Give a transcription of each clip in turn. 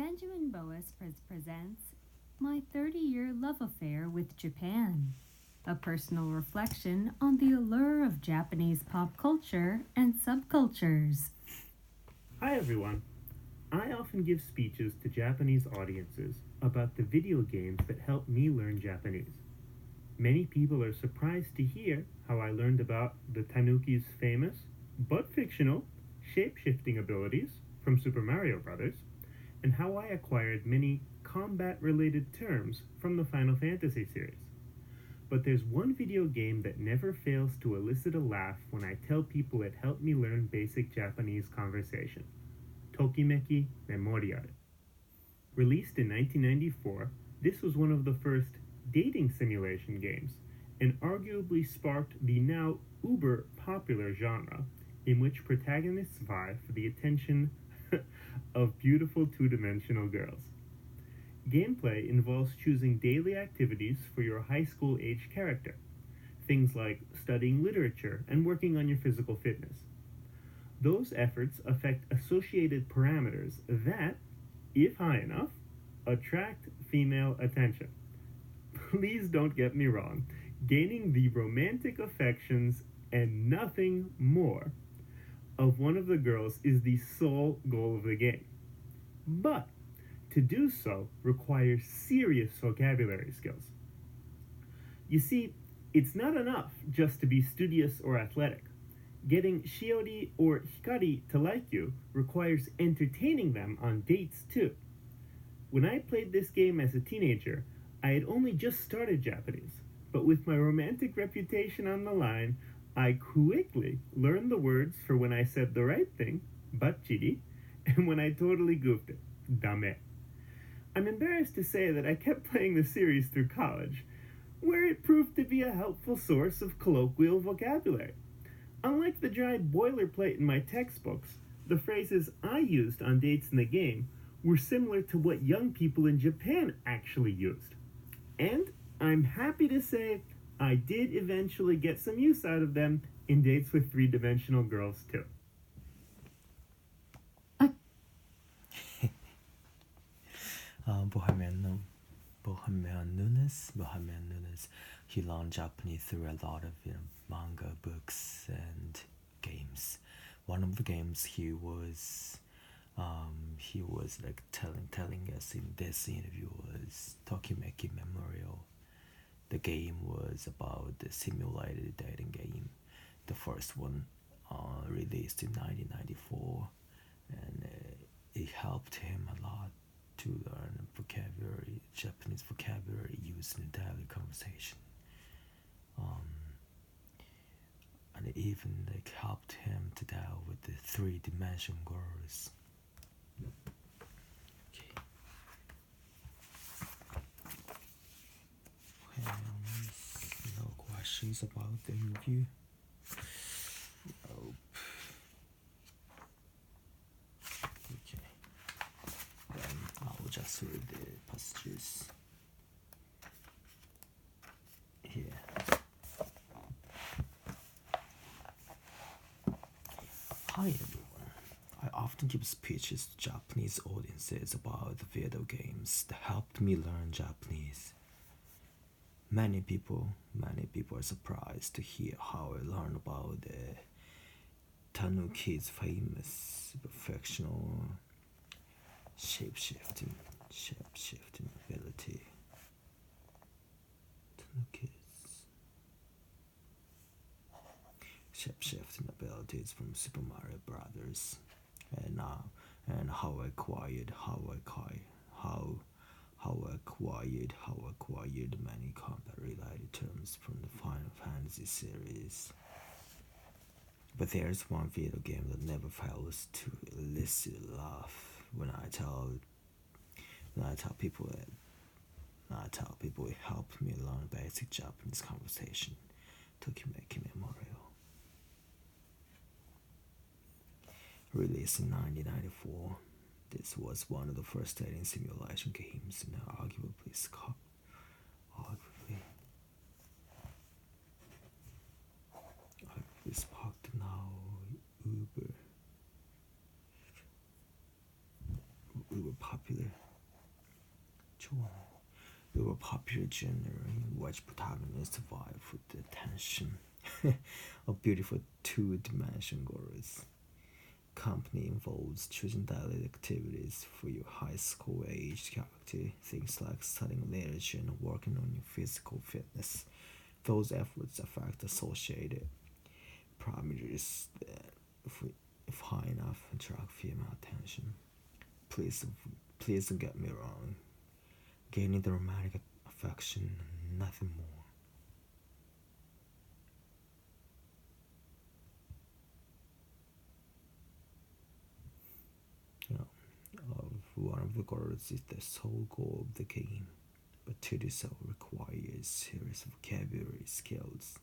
Benjamin Boas presents My 30-Year Love Affair with Japan, a personal reflection on the allure of Japanese pop culture and subcultures. Hi everyone. I often give speeches to Japanese audiences about the video games that helped me learn Japanese. Many people are surprised to hear how I learned about the Tanuki's famous, but fictional, shape-shifting abilities from Super Mario Bros., and how I acquired many combat-related terms from the Final Fantasy series. But there's one video game that never fails to elicit a laugh when I tell people it helped me learn basic Japanese conversation. Tokimeki Memorial. Released in 1994, this was one of the first dating simulation games, and arguably sparked the now uber-popular genre, in which protagonists vie for the attention of beautiful two-dimensional girls. Gameplay involves choosing daily activities for your high school-age character, things like studying literature and working on your physical fitness. Those efforts affect associated parameters that, if high enough, attract female attention. Please don't get me wrong, gaining the romantic affections and nothing more of one of the girls is the sole goal of the game. But to do so requires serious vocabulary skills. You see, it's not enough just to be studious or athletic. Getting Shiori or Hikari to like you requires entertaining them on dates too. When I played this game as a teenager, I had only just started Japanese, but with my romantic reputation on the line, I quickly learned the words for when I said the right thing, bachiri, and when I totally goofed it, dame. I'm embarrassed to say that I kept playing the series through college, where it proved to be a helpful source of colloquial vocabulary. Unlike the dry boilerplate in my textbooks, the phrases I used on dates in the game were similar to what young people in Japan actually used. And I'm happy to say I did eventually get some use out of them in dates with three-dimensional girls too. Bohemian Nunes. He learned Japanese through a lot of manga, books, and games. One of the games he was like telling us in this interview was Tokimeki Memorial. The game was about the simulated dating game. The first one released in 1994, and it helped him a lot to learn vocabulary, Japanese vocabulary used in daily conversation. And it even helped him to deal with the three-dimensional girls. Okay. No questions about the interview? Nope. Okay. Then I'll just read the passages here. Hi everyone. I often give speeches to Japanese audiences about the video games that helped me learn Japanese. Many people are surprised to hear how I learned about the Tanuki's famous fictional shape-shifting ability. Tanuki's shape-shifting abilities from Super Mario Bros. And how I acquired many combat-related terms from the Final Fantasy series. But there's one video game that never fails to elicit a laugh when I tell people it helped me learn basic Japanese conversation. Tokimeki Memorial. Released in 1994, this was one of the first dating simulation games, and arguably sparked now uber popular They were popular genre in which protagonists vie for the attention of beautiful two-dimensional girls. Company involves choosing daily activities for your high school age character, things like studying literature and working on your physical fitness. Those efforts affect associated parameters that, if high enough, attract female attention. Please don't get me wrong. Gaining the romantic affection, nothing more. One of the goals is the sole goal of the game, but to do so requires a series of vocabulary skills.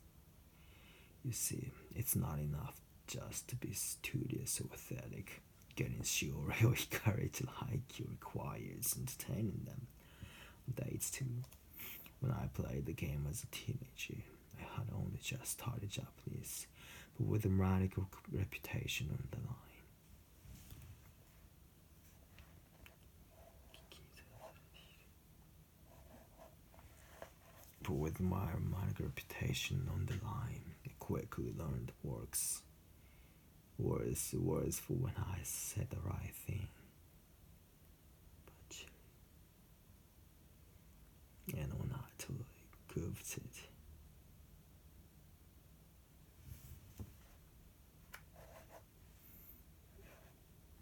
You see, it's not enough just to be studious or athletic. Getting sure your courage like you requires entertaining them. Dates too. When I played the game as a teenager, I had only just started Japanese, but with a radical reputation on the line. But with my romantic reputation on the line, I quickly learned words for when I said the right thing. But and when I totally goofed it.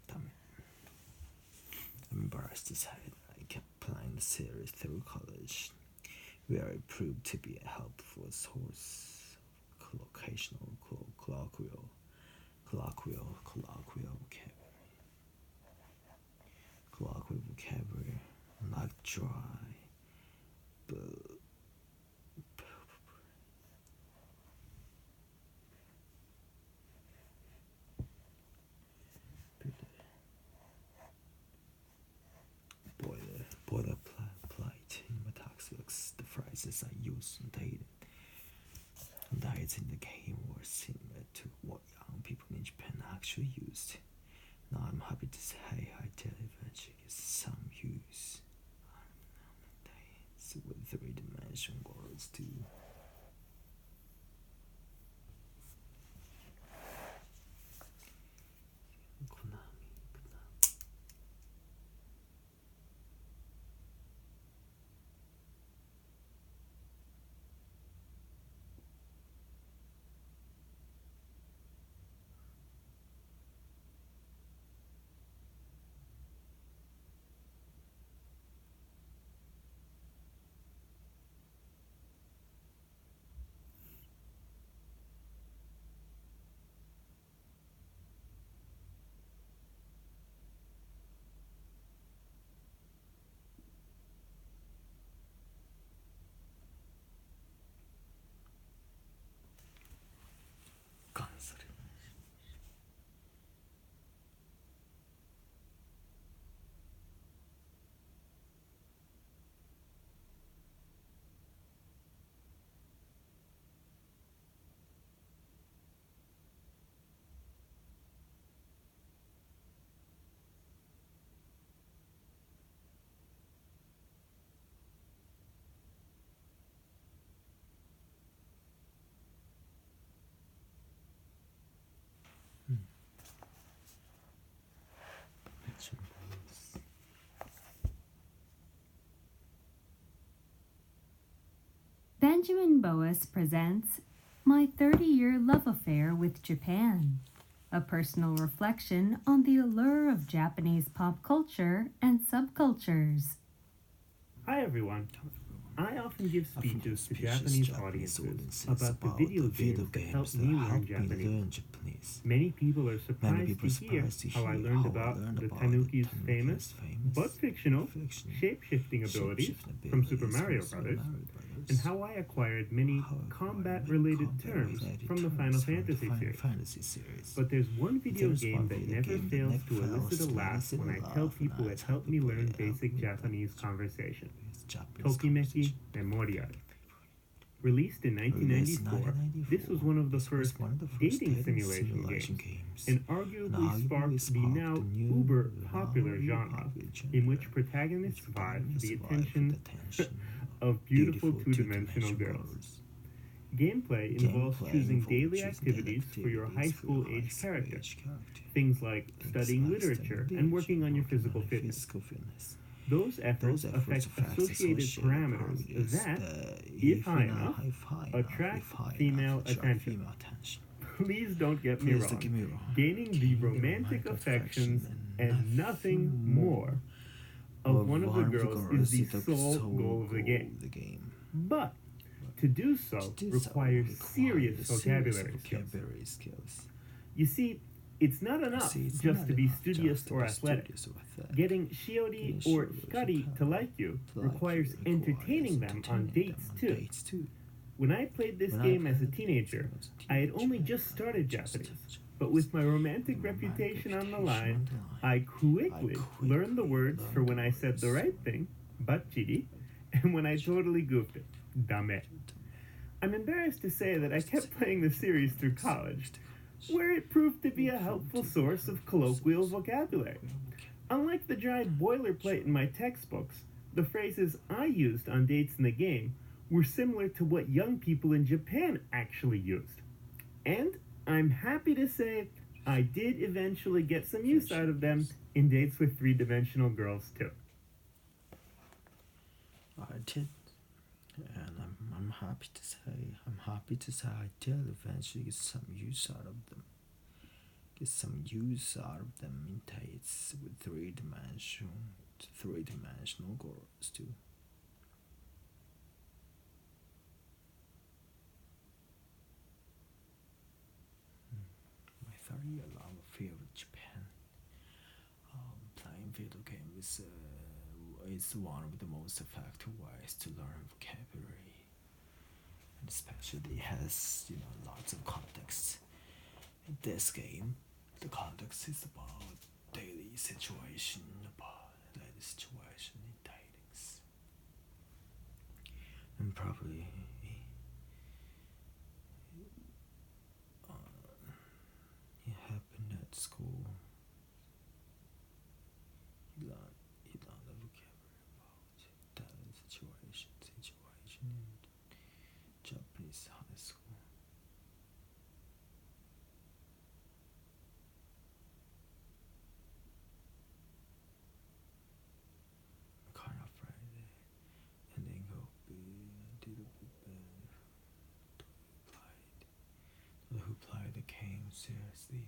Damn it. I'm embarrassed to say that I kept playing the series through college, where it proved to be a helpful source of colloquial vocabulary, like dry, boilerplate in my textbooks. The phrases I used on dates in the game were similar to what young people in Japan actually used. Now I'm happy to say I did eventually get some use on dates with three-dimensional girls too. Benjamin Boas presents My 30-Year Love Affair with Japan, a personal reflection on the allure of Japanese pop culture and subcultures. Hi everyone. I often give speeches to Japanese audiences about the video games that help me learn Japanese. Many people are surprised to hear how I learned about the Tanuki's famous, but fictional, shape-shifting abilities from Super Mario Bros., and how I acquired many combat-related terms from the Final Fantasy series. But there's one video game that never fails to elicit a laugh when I tell people it helped me learn basic Japanese conversation. Tokimeki Memorial. Released in 1994, this was one of the first dating simulation games, and arguably sparked the now uber-popular genre, in which protagonists vie for the attention of beautiful two-dimensional girls. Gameplay involves choosing daily activities for your high school-age character, things like studying literature and working on your physical fitness. Those efforts affect associated parameters that, if high enough, attract female attention. Please don't get me wrong. Gaining the romantic affections and nothing more of one of the girls is the sole goal of the game. But to do so requires serious vocabulary skills. You see, it's not enough just to be studious or athletic. Getting shiori or hikari to like you requires entertaining them on dates too. When I played this game as a teenager, I had only just started Japanese, but with my romantic reputation on the line, I quickly learned the words for when I said the right thing, bachiri, and when I totally goofed it, dame. I'm embarrassed to say that I kept playing the series through college, where it proved to be a helpful source of colloquial vocabulary. Unlike the dry boilerplate in my textbooks, the phrases I used on dates in the game were similar to what young people in Japan actually used. And I'm happy to say I did eventually get some use out of them in dates with three-dimensional girls too. I did, and I'm happy to say I did eventually get some use out of them. In dates with three-dimensional girls too. My 30-year-long affair with Japan. Playing video games is one of the most effective ways to learn vocabulary, and especially has lots of context. In this game, the context is about daily situation, in datings, and probably it happened at school. He learned the vocabulary about daily situation in Japanese high school. Kind of afraid the ending will be a little bit better who played the game seriously.